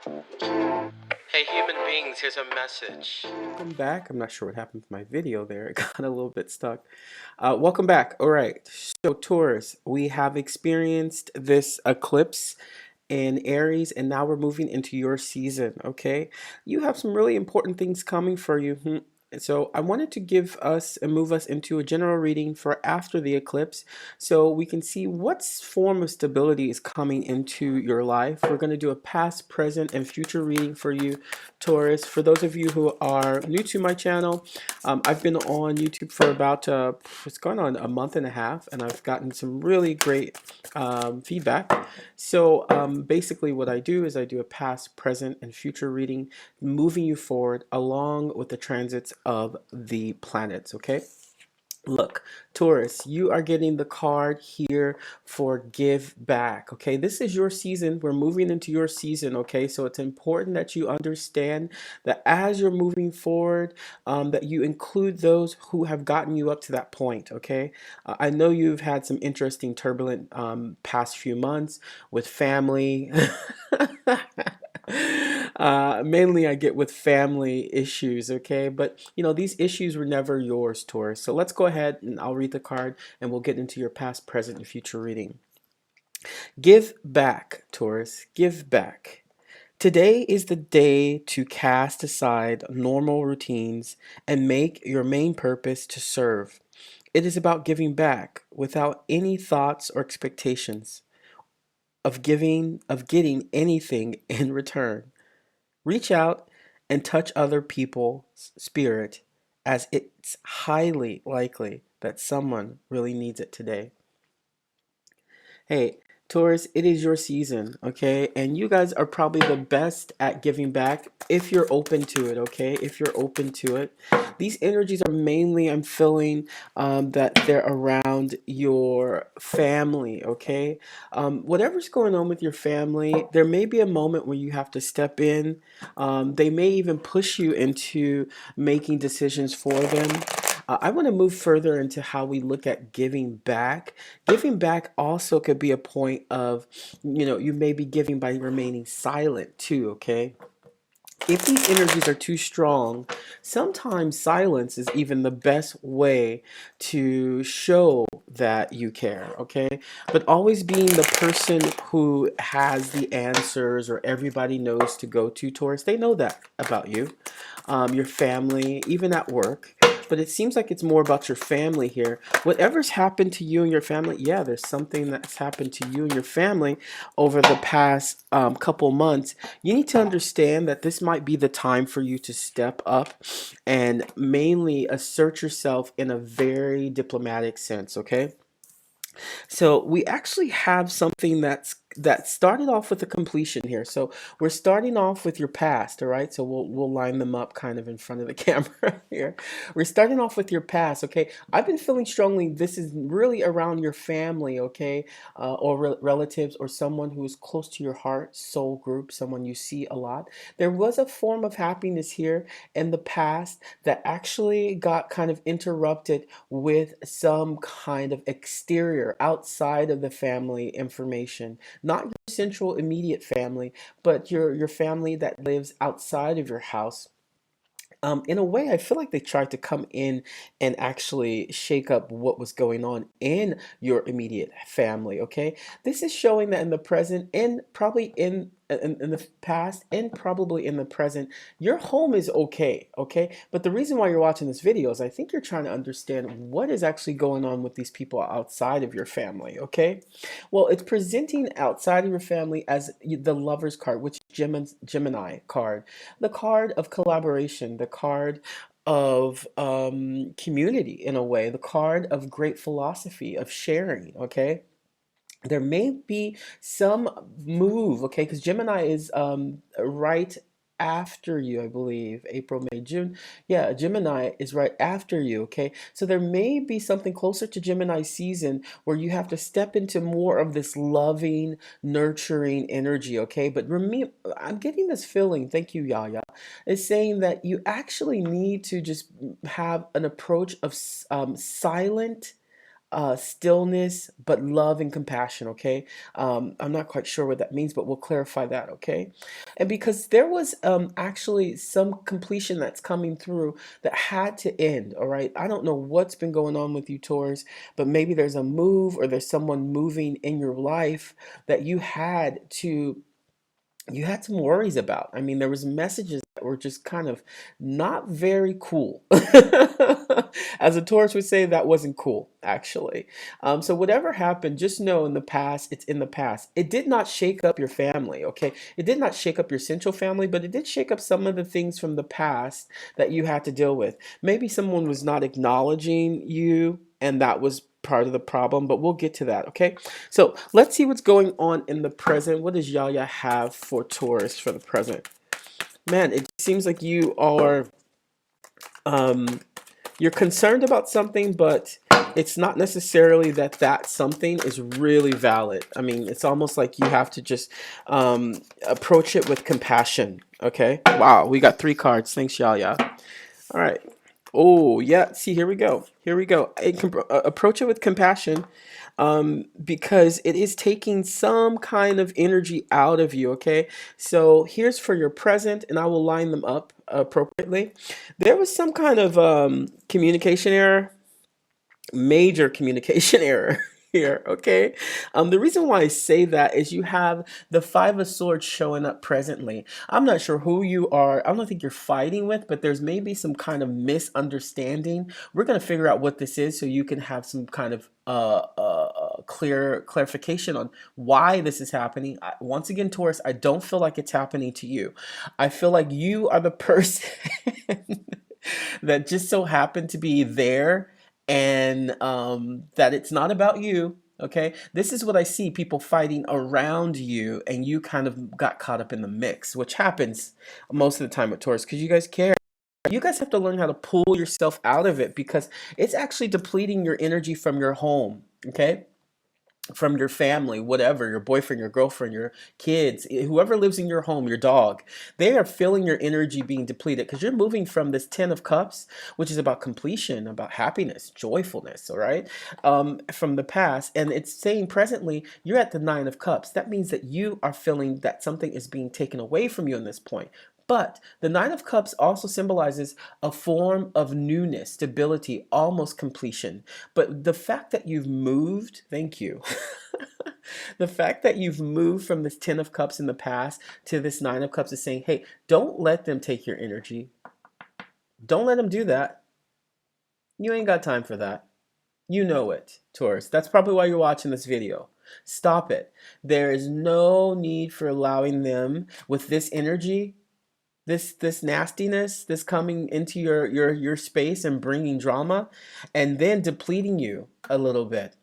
Hey, human beings, here's a message. Welcome back. I'm not sure what happened with my video there. It got a little bit stuck. Welcome back. All right. So, Taurus, we have experienced this eclipse in Aries, and now we're moving into your season. Okay. You have some really important things coming for you. So I wanted to give us and move us into a general reading for after the eclipse so we can see what form of stability is coming into your life. We're going to do a past, present, and future reading for you, Taurus. For those of you who are new to my channel, I've been on YouTube for about, it's going on a month and a half, and I've gotten some really great feedback. So basically what I do is I do a past, present, and future reading, moving you forward along with the transits of the planets, okay? Look, Taurus, you are getting the card here for give back. Okay, this is your season. We're moving into your season. Okay, so it's important that you understand that as you're moving forward, that you include those who have gotten you up to that point. Okay, I know you've had some interesting, turbulent past few months with family. Mainly I get with family issues, okay? But you know, these issues were never yours, Taurus. So let's go ahead and I'll read the card and we'll get into your past, present, and future reading. Give back, Taurus. Give back. Today is the day to cast aside normal routines and make your main purpose to serve. It is about giving back without any thoughts or expectations of getting anything in return. Reach out and touch other people's spirit as it's highly likely that someone really needs it today. Hey, Taurus, it is your season, okay? And you guys are probably the best at giving back if you're open to it, okay? If you're open to it. These energies are mainly, I'm feeling that they're around your family, okay? Whatever's going on with your family, there may be a moment where you have to step in. They may even push you into making decisions for them. I want to move further into how we look at giving back. Giving back also could be a point of, you may be giving by remaining silent too, okay? If these energies are too strong, sometimes silence is even the best way to show that you care, okay? But always being the person who has the answers or everybody knows to go to, Taurus, they know that about you, your family, even at work. But it seems like it's more about your family here. Whatever's happened to you and your family, yeah, there's something that's happened to you and your family over the past couple months. You need to understand that this might be the time for you to step up and mainly assert yourself in a very diplomatic sense, okay? So we actually have something that started off with a completion here. So we're starting off with your past, all right? So we'll line them up kind of in front of the camera here. We're starting off with your past, okay? I've been feeling strongly this is really around your family, okay? Or relatives or someone who is close to your heart, soul group, someone you see a lot. There was a form of happiness here in the past that actually got kind of interrupted with some kind of exterior outside of the family information, not your central immediate family, but your family that lives outside of your house. In a way, I feel like they tried to come in and actually shake up what was going on in your immediate family. Okay, this is showing that in the present and probably in the past and probably in the present, your home is okay. Okay, but the reason why you're watching this video is I think you're trying to understand what is actually going on with these people outside of your family. Okay, well, it's presenting outside of your family as the Lover's card, which is Gemini card, the card of collaboration, the card of community in a way, the card of great philosophy, of sharing, okay? There may be some move, okay, because Gemini is right after you, I believe, April, May, June. Yeah, Gemini is right after you, okay? So there may be something closer to Gemini season where you have to step into more of this loving, nurturing energy, okay? But remember, I'm getting this feeling, thank you, Yaya, is saying that you actually need to just have an approach of silent stillness, but love and compassion, okay? I'm not quite sure what that means, but we'll clarify that, okay? And because there was actually some completion that's coming through that had to end, all right? I don't know what's been going on with you, Taurus, but maybe there's a move or there's someone moving in your life that you had some worries about. I mean, there was messages that were just kind of not very cool. As a Taurus would say, that wasn't cool, actually. So whatever happened, just know in the past, it's in the past. It did not shake up your family, okay? It did not shake up your central family, but it did shake up some of the things from the past that you had to deal with. Maybe someone was not acknowledging you, and that was part of the problem, but we'll get to that, okay? So let's see what's going on in the present. What does Yaya have for Taurus for the present? Man, it seems like um, you're concerned about something, but it's not necessarily that that something is really valid. I mean, it's almost like you have to just approach it with compassion. Okay. Wow, we got three cards. Thanks, Yaya. All right. Oh, yeah. See, here we go. Here we go. Approach it with compassion because it is taking some kind of energy out of you. Okay. So here's for your present, and I will line them up appropriately. There was some kind of communication error, major communication error here, okay? The reason why I say that is you have the Five of Swords showing up presently. I'm not sure who you are. I don't think you're fighting with, but there's maybe some kind of misunderstanding. We're going to figure out what this is so you can have some kind of clarification on why this is happening. Once again, Taurus, I don't feel like it's happening to you. I feel like you are the person that just so happened to be there, and that it's not about you. Okay, this is what I see, people fighting around you, and you kind of got caught up in the mix, which happens most of the time with Taurus because you guys care. You guys have to learn how to pull yourself out of it because it's actually depleting your energy from your home. Okay, from your family, whatever, your boyfriend, your girlfriend, your kids, whoever lives in your home, your dog, they are feeling your energy being depleted because you're moving from this 10 of cups, which is about completion, about happiness, joyfulness, all right, from the past. And it's saying presently, you're at the 9 of cups. That means that you are feeling that something is being taken away from you in this point. But the Nine of Cups also symbolizes a form of newness, stability, almost completion. But the fact that you've moved, thank you. The fact that you've moved from this 10 of Cups in the past to this 9 of Cups is saying, hey, don't let them take your energy. Don't let them do that. You ain't got time for that. You know it, Taurus. That's probably why you're watching this video. Stop it. There is no need for allowing them with this energy, this nastiness, this coming into your space and bringing drama and then depleting you a little bit.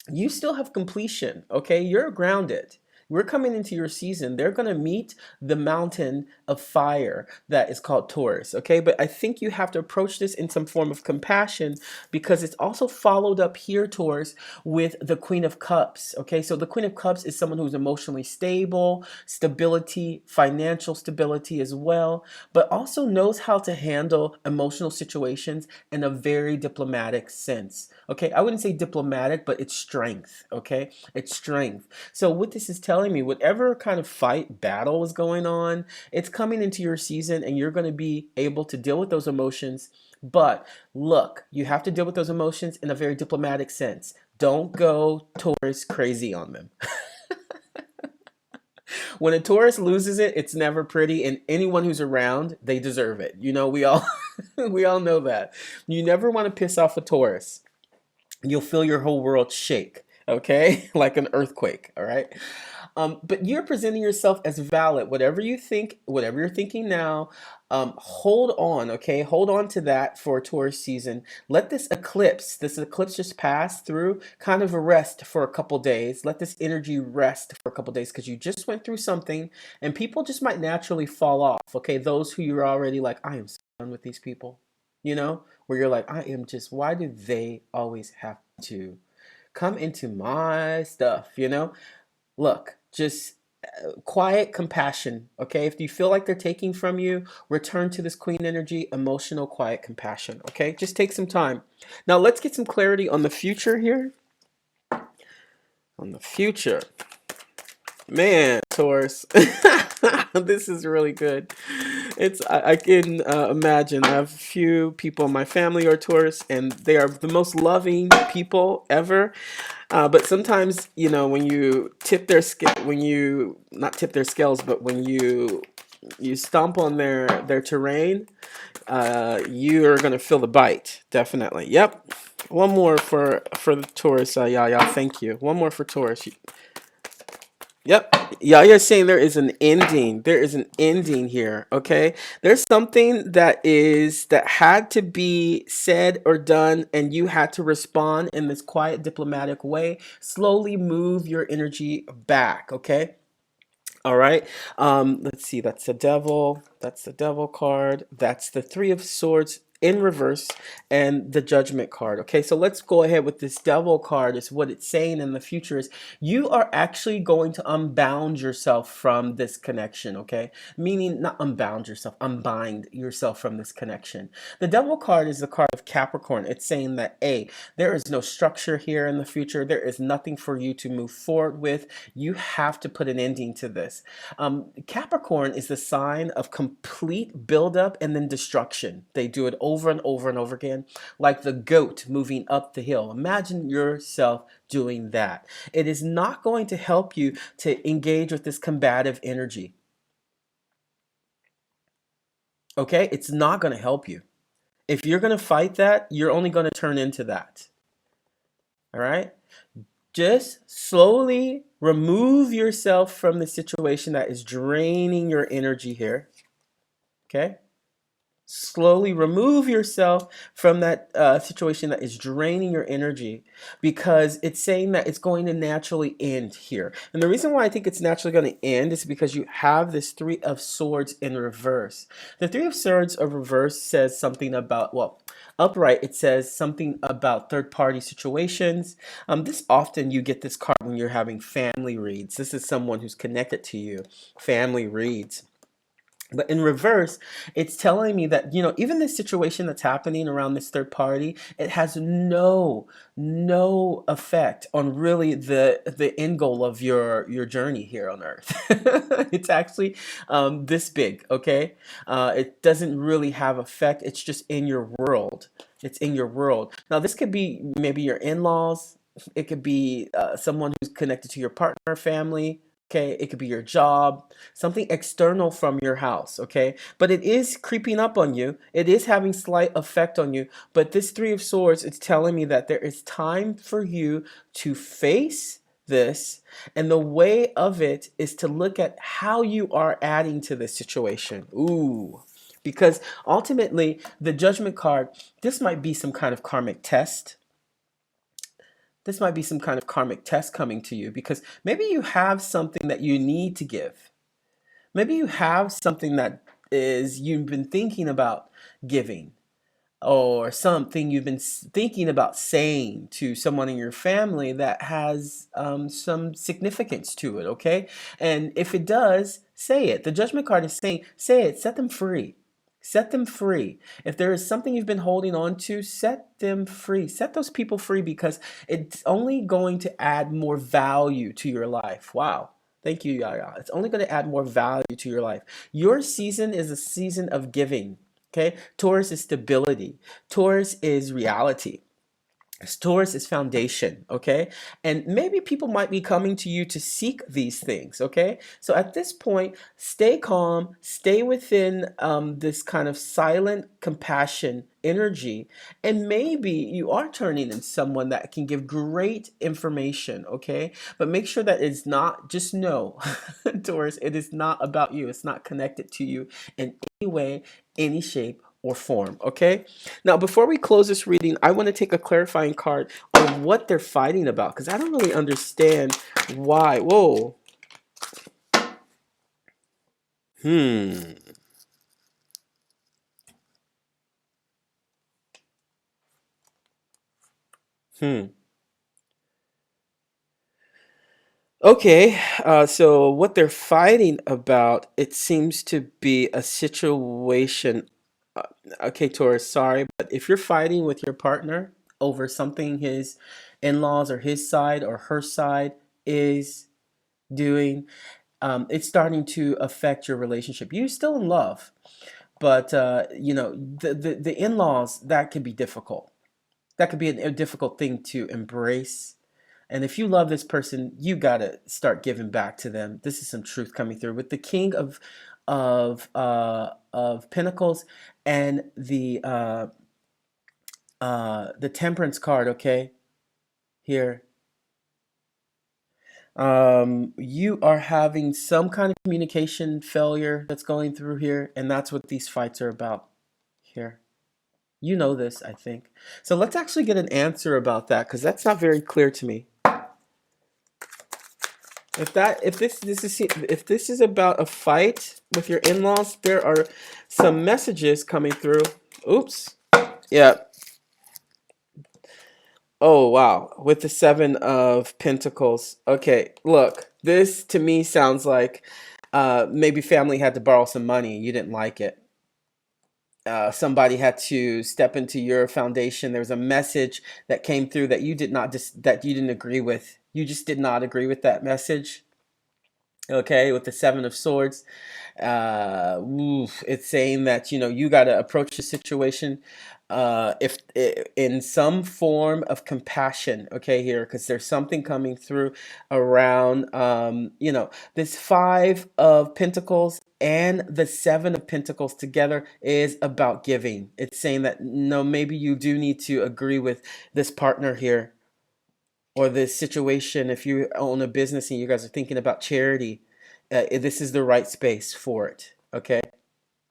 You still have completion, okay? You're grounded. We're coming into your season. They're going to meet the mountain of fire that is called Taurus, okay? But I think you have to approach this in some form of compassion because it's also followed up here, Taurus, with the Queen of Cups, okay? So the Queen of Cups is someone who's emotionally stable, stability, financial stability as well, but also knows how to handle emotional situations in a very diplomatic sense, okay? I wouldn't say diplomatic, but it's strength, okay? It's strength. So what this is telling me, whatever kind of fight, battle is going on, it's coming into your season and you're going to be able to deal with those emotions. But look, you have to deal with those emotions in a very diplomatic sense. Don't go Taurus crazy on them. When a Taurus loses it, it's never pretty, and anyone who's around, they deserve it. You know, we all we all know that. You never want to piss off a Taurus. You'll feel your whole world shake, okay? Like an earthquake, all right? But you're presenting yourself as valid. Whatever you think, whatever you're thinking now, hold on, okay? Hold on to that for Taurus season. Let this eclipse just pass through, kind of a rest for a couple days. Let this energy rest for a couple days because you just went through something and people just might naturally fall off, okay? Those who you're already like, I am so done with these people, you know? Where you're like, I am just, why do they always have to come into my stuff, you know? Look, just quiet compassion. Okay, if you feel like they're taking from you, return to this queen energy, emotional quiet compassion. Okay, just take some time. Now let's get some clarity on the future here. On the future, man, Taurus. This is really good. I can imagine. I have a few people in my family are Taurus, and they are the most loving people ever. But sometimes, when you tip their scale, when you not tip their scales, but when you stomp on their terrain, you're gonna feel the bite. Definitely. Yep. One more for the Taurus. Yeah, yeah. Thank you. One more for Taurus. Yep. Yeah, you're saying there is an ending. There is an ending here. Okay. There's something that had to be said or done, and you had to respond in this quiet, diplomatic way. Slowly move your energy back. Okay. All right. Let's see. That's the devil. That's the devil card. That's the three of swords in reverse and the judgment card. Okay, so let's go ahead with this devil card. Is what it's saying in the future is you are actually going to unbound yourself from this connection. Okay, meaning not unbound yourself, unbind yourself from this connection. The devil card is the card of Capricorn. It's saying that there is no structure here in the future. There is nothing for you to move forward with. You have to put an ending to this. Capricorn is the sign of complete buildup and then destruction. They do it over and over and over again, like the goat moving up the hill. Imagine yourself doing that. It is not going to help you to engage with this combative energy. Okay? It's not going to help you. If you're going to fight that, you're only going to turn into that. All right? Just slowly remove yourself from the situation that is draining your energy here. Okay? Slowly remove yourself from that situation that is draining your energy, because it's saying that it's going to naturally end here. And the reason why I think it's naturally going to end is because you have this three of swords in reverse. The three of swords of reverse says something about, well, upright, it says something about third party situations. This often you get this card when you're having family reads. This is someone who's connected to you, family reads. But in reverse, it's telling me that, even this situation that's happening around this third party, it has no effect on really the end goal of your journey here on Earth. It's actually this big, okay? It doesn't really have effect. It's just in your world. It's in your world. Now, this could be maybe your in-laws. It could be someone who's connected to your partner, family. Okay, it could be your job, something external from your house, okay? But it is creeping up on you. It is having slight effect on you. But this three of swords, it's telling me that there is time for you to face this. And the way of it is to look at how you are adding to this situation. Ooh. Because ultimately, the judgment card, this might be some kind of karmic test. This might be some kind of karmic test coming to you, because maybe you have something that you need to give. Maybe you have something that is you've been thinking about giving, or something you've been thinking about saying to someone in your family that has some significance to it, okay? And if it does, say it. The judgment card is saying, say it, set them free. Set them free. If there is something you've been holding on to, set them free. Set those people free, because it's only going to add more value to your life. Wow. Thank you, Yaya. It's only going to add more value to your life. Your season is a season of giving. Okay, Taurus is stability. Taurus is reality. Taurus is foundation, okay? And maybe people might be coming to you to seek these things, okay? So at this point, stay calm, stay within this kind of silent compassion energy, and maybe you are turning in someone that can give great information, okay? But make sure that it's not, just know, Taurus, it is not about you. It's not connected to you in any way, any shape, or form, okay? Now, before we close this reading, I want to take a clarifying card on what they're fighting about, because I don't really understand why. Whoa. Hmm. Hmm. Okay, so what they're fighting about, it seems to be a situation. Uh, okay, Taurus, sorry, but if you're fighting with your partner over something his in-laws or his side or her side is doing, it's starting to affect your relationship. You're still in love, but the in-laws, that can be difficult. That could be a difficult thing to embrace. And if you love this person, you gotta start giving back to them. This is some truth coming through with the King of Pentacles and the Temperance card. Okay, here, you are having some kind of communication failure that's going through here, and that's what these fights are about. Here, you know this, I think. So let's actually get an answer about that because that's not very clear to me. If this is about a fight with your in-laws, there are some messages coming through. Oops. Yeah. Oh wow. With the 7 of Pentacles. Okay, look. This to me sounds like maybe family had to borrow some money. You didn't like it. Somebody had to step into your foundation. There was a message that came through that you did not just that you didn't agree with. You just did not agree with that message. Okay, with the 7 of Swords, it's saying that you got to approach the situation, if in some form of compassion. Okay, here because there's something coming through around, this 5 of Pentacles and the 7 of Pentacles together is about giving. It's saying that no, maybe you do need to agree with this partner here or this situation. If you own a business and you guys are thinking about charity, this is the right space for it. Okay,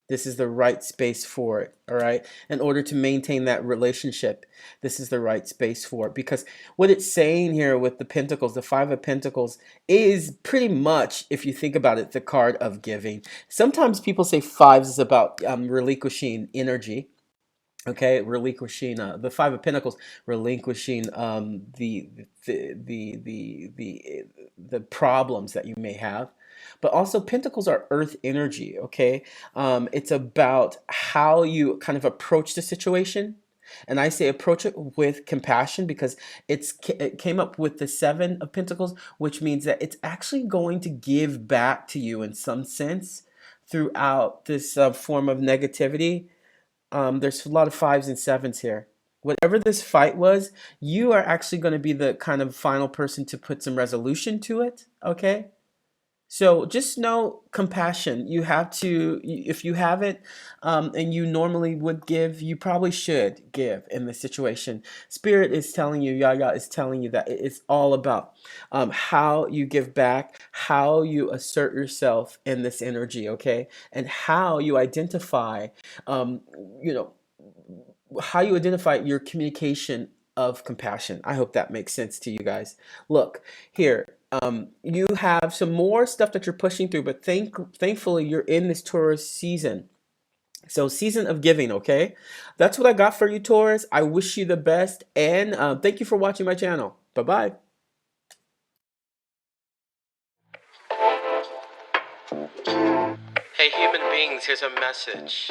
this is the right space for it. All right, in order to maintain that relationship, this is the right space for it, because what it's saying here with the Pentacles, the 5 of Pentacles, is pretty much, if you think about it, the card of giving. Sometimes people say fives is about relinquishing energy. Okay, relinquishing, the 5 of Pentacles, relinquishing, the problems that you may have. But also Pentacles are earth energy. Okay, it's about how you kind of approach the situation. And I say approach it with compassion because it came up with the 7 of Pentacles, which means that it's actually going to give back to you in some sense throughout this form of negativity. There's a lot of 5s and 7s here. Whatever this fight was, you are actually going to be the kind of final person to put some resolution to it. Okay? So just know compassion. You have to, if you have it, and you normally would give, you probably should give in this situation. Spirit is telling you, Yaya is telling you that it's all about how you give back, how you assert yourself in this energy, okay? And how you identify, um, you know, how you identify your communication of compassion. I hope that makes sense to you guys. Look, here, you have some more stuff that you're pushing through, but thankfully you're in this Taurus season. So season of giving, okay? That's what I got for you, Taurus. I wish you the best, and thank you for watching my channel. Bye-bye. Hey, human beings, here's a message.